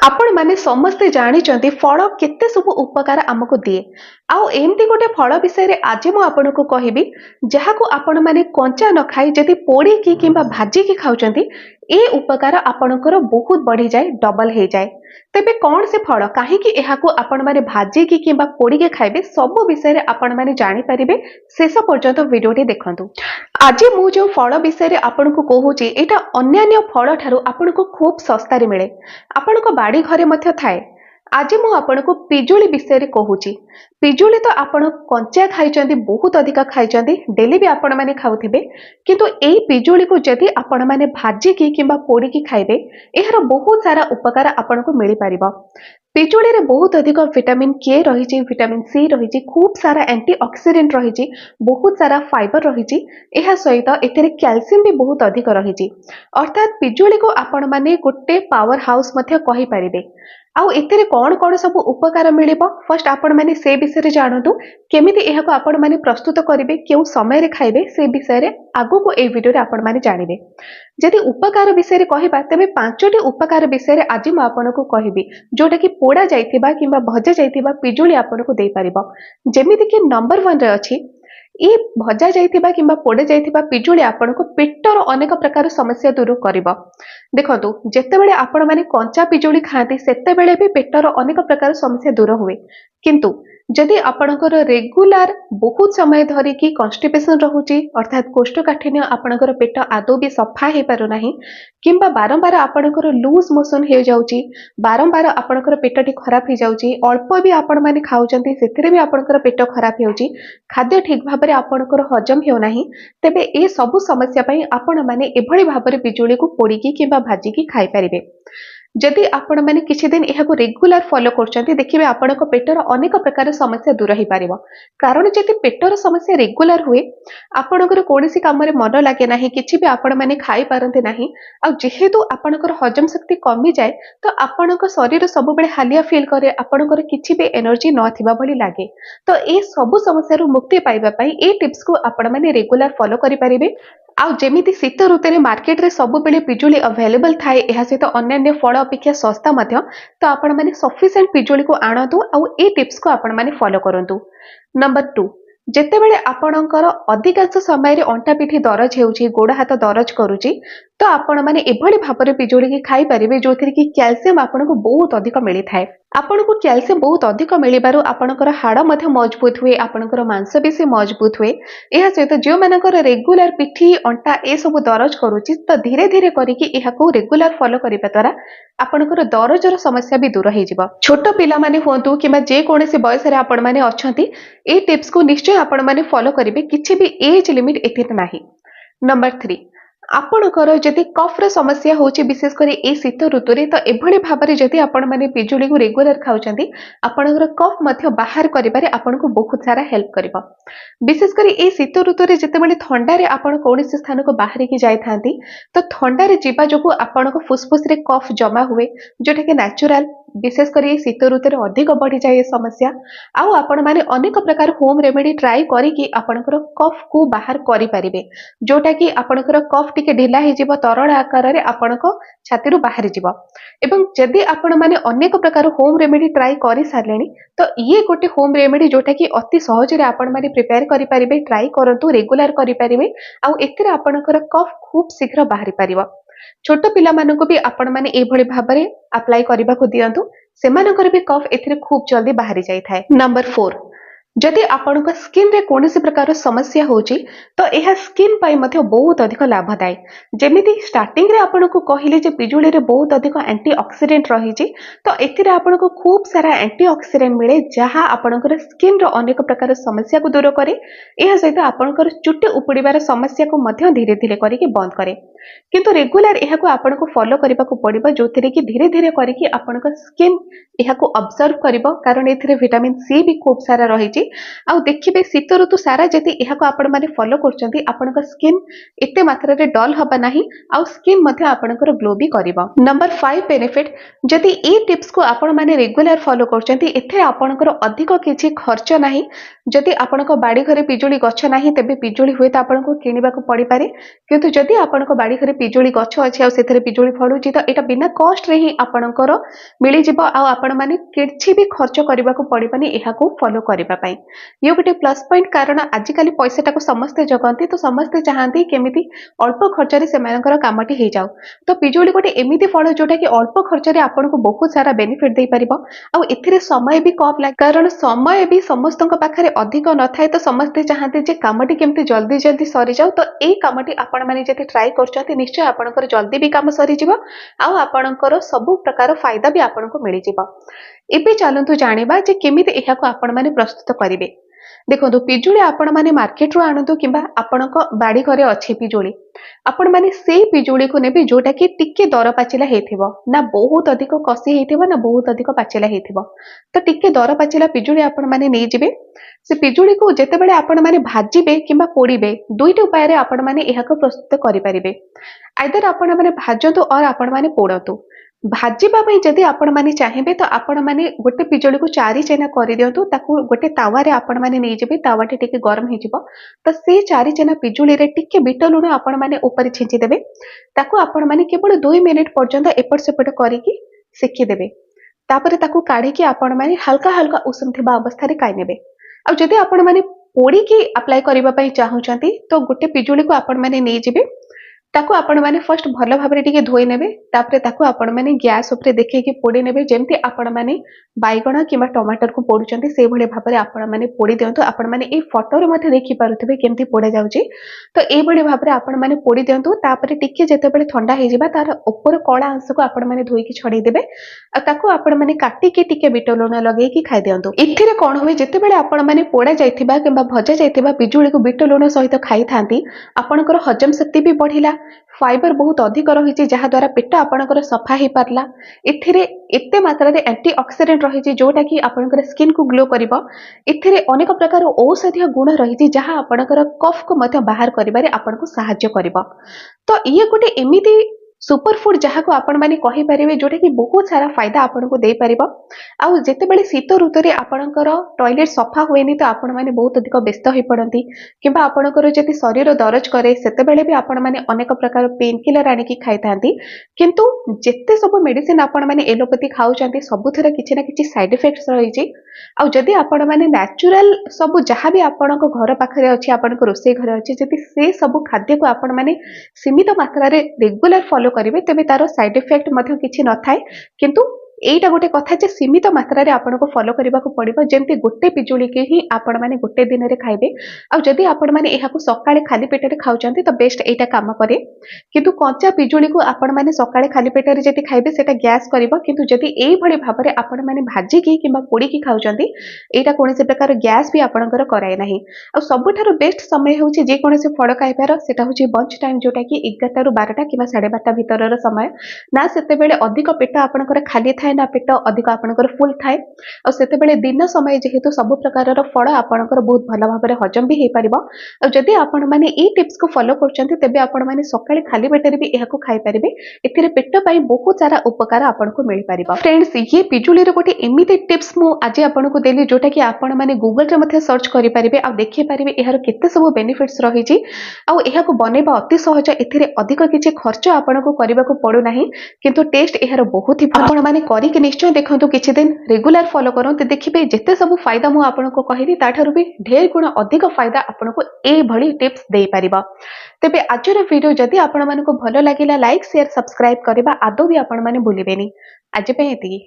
आपण माने समस्ते जानिचंती फल केते सब उपकार आमको दिए। आउ एमती गोटे फल विषय रे आज मु आपनको कहिबी जहाको आपण माने कंचा न खाई जदि पोड़ी की किंबा भाजी की खाउचंती ए उपकार आपणकर बहुत बढ़ी जाए, डबल हे जाए। तेबे कौन से फल काहे कि एहाको आपण माने भाजी की किंबा पोड़ी के खाइबे सब विषय रे आपण माने जानि परिबे। शेष पर्यंत वीडियोटी देखंतु। आज मु जो फल विषय रे आपनको कहूची एटा अन्यान्य फल ठारू आपनको खूब सस्ता रे मिले, आपनको बाड़ी घरे मध्य थाए। आज मु आपनको पिजुली विषय रे कहूची। पिजुली तो आपण कंचा खाइचंदी, बहुत अधिक खाइचंदी, डेली भी आपण माने खाउथिबे, किंतु एई पिजुली को जदि आपण माने भाजी की किंबा पोड़ी की खाइबे एहर बहुत सारा उपकार आपनको मिली परिबो। पिजुली रे बहुत अधिक विटामिन के रही, विटामिन सी रही, खूब सारा एंटीऑक्सीडेंट रही, बहुत सारा फाइबर रही, यह सहित एथिरे कैल्शियम भी बहुत अधिक रही। अर्थात पिजुली को आपण माने गोटे पावर हाउस मध्य कहि परिबे। आउ एथिरे कौन कौन सब उपकार मिलिबो फर्स्ट आपण माने से विषय रे जानतु, केमिति एहाको आपण माने प्रस्तुत करिवे, केउ समय रे खाइबे से विषय रे आगु को ए वीडियो रे आपण माने जानिबे। जदि उपकार विषय रे कहिबा तेबे पांचटी उपकार विषय रे आज म आपनको कहिबी जोटा कि पोड़ा जाइथिबा किंबा भजा जाइथिबा पिजुली आपनको देई परिबो। जेमिति कि नंबर 1 रे अछि ई भजा जाइथिबा किंबा पोड़ा जाइथिबा पिजुली आपनको पेटर अनेक प्रकार समस्या दूर करिबो। देखंतु जेतेबेले आपण माने कंचा पिजुली खाती सेतेबेले भी पेटर अनेक प्रकार समस्या दूर हुए, किंतु जदि आपणकर रेगुलर बहुत समय धरी कि कॉन्स्टिपेशन रहुची अर्थात कोष्ठकाठिन्य आपणकर पेट आदौ भी सफा हे पारु नाही किंबा बारंबार आपणकर लूज मोशन हे जाउची, बारंबार आपणकर पेटटी खराब हे जाउची, अल्प भी आपण माने खाउचंती सेथिरे भी आपणकर पेट खराब हेउची, खाद्य ठीक भाबरे आपणकर हजम हेउ नाही, तेबे ए सब समस्या पई आपण माने एभଳି भाबरे पिजुली को पोड़ीकी किंबा भाजिकी खाई परिबे। जदि आपण माने किछि दिन एहाको रेगुलर फॉलो करचंती देखिबे आपणको पेटर अनेक प्रकार समस्या दूर ही पारिबो। कारण जदि पेटर समस्या रेगुलर हुए आपणकर कोनोसी काम रे मन लागे नाही, किछि भी आपण माने खाई पारंते नाही, आ जेहेतु आपणकर हजम शक्ति कमी जाए तो आपणको शरीर सब बेले हालिया फील करे, आपणकर किछि भी एनर्जी न थिबा भली लागे। तो ए सब समस्या रु मुक्ति पाइबा पई ए टिप्स को आपण माने रेगुलर फॉलो करि परिबे। आउ जेमिति शीत ऋतु मार्केट रे सब बेले पिजुली अवेलेबल थाए, एहा सहित अन्य फल अपेक्षा सस्ता मध्य, तो आपण माने सफिशिएंट पिजुली को आणतु आउ ए टिप्स को आपण माने फॉलो करंतु। नंबर 2, जेतेबेले आपणकर अधिकांश समय रे अंटा पिठी दरज हेउची, गोड़ हाथ दरज करूची, तो आपण माने एभली भाबरे पिजुली की खाई परिबे जोथिरे कि कैल्शियम आपनको बहुत अधिक मिली थाए। आपनको कैल्शियम बहुत अधिक मिलिबारु आपणकर हाड़ मध्य मजबूत हुए, आपणकर मांसपेशी मजबूत हुए। एहा सहित जो मानकर रेगुलर पिठी अंटा ए सब दरज करूची तो धीरे धीरे करिकि एहाको रेगुलर फॉलो करिबा द्वारा आपणकर दरजर समस्या भी दूर हे जिवो। छोट पिला माने होंतु किबा जे कोनोसी बयस रे आपण माने अछंती ए टिप्स को निश्चय आपण माने फॉलो करिवे, किछि भी एज लिमिट एथिर नाही। नंबर 3, आपणकर जदि कफ र समस्या होची विशेष करी ए शीत ऋतु रे तो एभली भाबरे जदि आपण माने पिजुली को रेगुलर खाउचंती आपणकर कफ मध्य बाहर करिबारे आपनको बहुत सारा हेल्प करिवो। विशेष करी ए शीत ऋतु रे जेतेबेले ठंडा रे आपण कोनोसी स्थान को बाहर की जाय थांती तो ठंडा रे जीवा जोगु आपनको फुसफुस रे कफ जमा हुए जोटा कि नेचुरल। विशेष करी शीत ऋतु रे अधिक बढ़ी जाए समस्या। आउ आपण माने अनेक प्रकार होम रेमेडी ट्राई करिकि आपणकर कफ को बाहर करि परिबे, जोटा कि आपणकर कफ टिके ढिला हे जिवो, तरल आकार रे आपणको छाती रु बाहर जिवो। एवं जदि आपण माने अनेक प्रकार होम रेमेडी ट्राई करि सारलेनी तो ये गोटे होम रेमेडी जोटा कि अति सहज रे आपण माने प्रिपेयर करि परिबे, ट्राई करंतु, रेगुलर करि परिबे, आउ एथिरे आपणकर कफ खूब शीघ्र बाहरी परिबो। छोट पिला मानको भी आपण माने एभली भाबरे अप्लाई करबा को दियंतु, सेमानकर भी कफ एथिरे खूब जल्दी बाहरी जाई थाए। नंबर 4, जदि आपणक स्किन रे कोनोसी प्रकार समस्या होची तो एहा स्किन पाई मध्य बहुत अधिक लाभदायी। जेमिति स्टार्टिंग रे आपणको कहिले जे पिजुली रे बहुत अधिक एंटीऑक्सीडेंट रहिची, तो एथिरे आपणको खूब सारा एंटीऑक्सीडेंट मिले जहा आपणकर स्किन रो अनेक प्रकार समस्या को दूर करे। एहा सहित आपणकर चुट्टी उपुड़ीबार समस्या को मध्य धीरे धीरे करिके बंद करे। किंतु रेगुलर एहाको आपणको फॉलो करिबा को पड़िबो, जोथिरे कि धीरे धीरे करिके आपणक स्किन एहाको ऑब्जर्व करिबो, कारण एथिरे विटामिन सी भी खूब सारा रहिची। आउ देखिबे शीत ऋतु सारा जदि एहाको आपण माने फॉलो करचंती आपणक स्किन एते मात्रा रे डल हबा नाही, आउ स्किन मध्य आपणकर ग्लो भी करिवो। नंबर 5 बेनिफिट, जदि ए टिप्स को आपण माने रेगुलर फॉलो करचंती एथे आपणकर अधिक किछि खर्च नाही। जदि आपणक बाड़ी घरे पिजुली गछ नाही तेबे पिजुली हुए त आपणको किनिबा को पड़ी पारे, किंतु जदि आपणको बाड़ी घरे पिजुली गछ अच्छी आउ पिजुली फलुची तो यहाँ बिना कस्ट रे ही आपणकर मिल जाव आपण मैंने किसी भी खर्च करने को पड़बनी यहाँ फॉलो करने ये गोटे प्लस पॉइंट कारण आजिकल पैसाटा को समस्ते जगती तो समस्ते चाहती केमी अल्प खर्च से कामटी हो जाऊ तो पिजुली गोटे एमती फल जोटा कि अल्प खर्च में आपन को बहुत सारा बेनिफिट दे पारिबो आउ एथिरे समय भी कम लागे कारण समय भी समस्त पाखे अधिक न थाए तो समस्ते चाहते जे कामटी केमती जल्दी जल्दी सरी जाऊ तो ये कामटी आपण मैंने जब ट्राई कर निश्चय आपंकर जल्दी भी कम सरीज आउ आपणकर सबु प्रकार फायदा भी आपन को मिल जाव। एबे चलतु जानिबा जे केमिति एहाको आपण माने प्रस्तुत करिवे। देखो पिजुली आपण माने मार्केट रो आणतु किबा आपणक बाड़ी घरे अछि पिजुली आपण माने सेई पिजुली को नेबे जोटा कि टिके दर पाचिला हेथिबो ना बहुत अधिक कसी हेथिबो ना बहुत अधिक पाचिला हेथिबो तो टिके दर पाचिला पिजुली आपण माने नै जिवे से पिजुली को जेतेबेले आपण माने भाजिबे किबा पोड़ीबे दुईटा उपाय रे आपण माने एहाको प्रस्तुत करि परिबे आइदर आपण माने भाजंतु और आपण माने पोड़ंतु भाजिबा पई जदि आपण माने चाहिबे तो आपण माने गोटे पिजुली को चारि चेना करि दियंतु ताकू गोटे तावा रे आपण माने नै जेबे तावाटे टिके गरम हे जिवो तो से चारि चेना पिजुली रे टिके बिट लुण आपण माने ऊपर छिंची देबे ताकू आपण माने केवल 2 मिनिट पर्यंत एपट सेपट करिकि सेकी देबे तापरे ताकू काढी कि आपण माने हल्का हल्का उषुम थिबा अवस्था रे काई नेबे आ जदि आपण माने पोड़ी की अप्लाई करबा पई चाहुचंती तो गोटे पिजुली को आपण माने नै जेबे ताकू आपण माने फर्स्ट भल भाबरे टिके धोई नेबे तापरे ताकू आपण माने गैस ऊपर देखैकि पोड़ी नेबे जेमति आपण माने बाइगण किबा टमाटर को पोडुचंती से भले भाबरे आपण माने पोड़ी दियंतु आपण माने ए फोटो रे मध्ये देखि पारुथिबे केमति पोडा जाउची तो ए भले भाबरे आपण माने पोड़ी दियंतु तापरे टिके जेतेबेले ठंडा हे जिबा तार ऊपर कळा अंश को आपण माने धोई कि छडी देबे आ ताकू आपण माने काटी के टिके बिट लुण लगेई कि खाइ दियंतु इथिरे कोन होय जेतेबेले आपण माने पोडा जायथिबा किबा भजा जायथिबा पिजुली को बिट लुण सहित खाइ थांती आपणकर हजम शक्ति भी बढ़िला फाइबर बहुत अधिक रही जहाँ द्वारा पेट आपणकर सफा हो पारला एथिरे एते मात्रा रे एंटीऑक्सीडेंट रही जोटा कि आपणकर स्किन को ग्लो करिवो एथिरे अनेक प्रकार औषधीय गुण रही जहाँ आपणकर कफ को मध्य बाहर करिबारे आपनको सहाय्य करिवो तो ये गोटे एमिति सुपर फूड जहाँ को आपण माने कहि परिबे जोटा कि बहुत सारा फायदा आपण को दे परिबो आउ जेतेबेले शीत ऋतु रे आपणकर टॉयलेट सफा होएनी तो आपण माने बहुत अधिक व्यस्त होई पड़ंती किबा आपणकर जति शरीर दरज करे सेतेबेले भी आपण माने अनेक प्रकार पेन किलर आनी कि खाइ थांती किंतु जेते सब मेडिसिन आपण माने एलोपैथी खाउचंती सबुथरे किछि ना किछि साइड इफेक्ट्स रही छि आउ जदि आपण माने नेचुरल सब जहाँ भी आपणक घर पाखरे अछि आपणक रोसे घर अछि जदि से सब खाद्य को आपण माने सीमित मात्रा रे रेगुलर फॉलो करिवे तेबे तारो साइड इफेक्ट मध्ये किछि न थाए किंतु एटा गोटे कथा जे सीमित मात्रा रे आपनको फॉलो करबा को पड़िबो जेमति गोटे पिजुली के ही आपण माने गोटे दिन रे खाइबे आ जदि आपण माने एहा को सकाळे खाली पेट रे खाउचंती तो बेस्ट एटा काम करे किंतु कच्चा पिजुली को आपण माने सकाळे खाली पेट रे जति खाइबे सेटा गैस करबो किंतु जदि एई भली भाबरे आपण माने भाजी की किबा पोड़ी की खाउचंती एटा कोनसे प्रकार गैस भी आपणकर कराय नाही आ सबठारो बेस्ट समय होची जे कोनसे फळ खाइबार सेटा होची बंच टाइम जोटा कि 11 रु 12टा किबा 12:30 भितरर समय ना सेते बेले अधिक पेट आपणकर खाली थाए ना पेट अधिक आपणकर फुल थाए और सेते बेले दिन समय जेहेतु सब प्रकारर फळ आपणकर बहुत भल भाबरे हजम भी हे परिबो और जदि आपण माने ई टिप्स को फॉलो करचंती तबे आपण माने सकाळे खाली पेटरे भी एहा को खाइ परिबे एथिरे पेट पई बहुत सारा उपकार आपण को मिल परिबो फ्रेंड्स ये पिजुली रे गोटे एमिति टिप्स मु आज आपण को देली जोटा कि आपण माने गूगल रे मध्ये सर्च करि परिबे आ देखि परिबे एहार केते सब बेनिफिट्स रही छि आ एहा को बनेबा अति सहज एथिरे अधिक किछि खर्च आपण को करबा को पड़ो नाही किंतु टेस्ट एहार बहुत ही आपण माने करि के निश्चय देखंतु किछि दिन रेगुलर फॉलो करंतु देखिबे जेते सब फायदा मु आपण को कहिली ताठारु भी ढेर गुण अधिक फायदा आपण को ए भली टिप्स दे परिबा तेबे आजर वीडियो जदि आपण माने को भलो लागिला लाइक शेयर सब्सक्राइब करबा आदो भी आपण माने भूलिबेनी आज पे एति।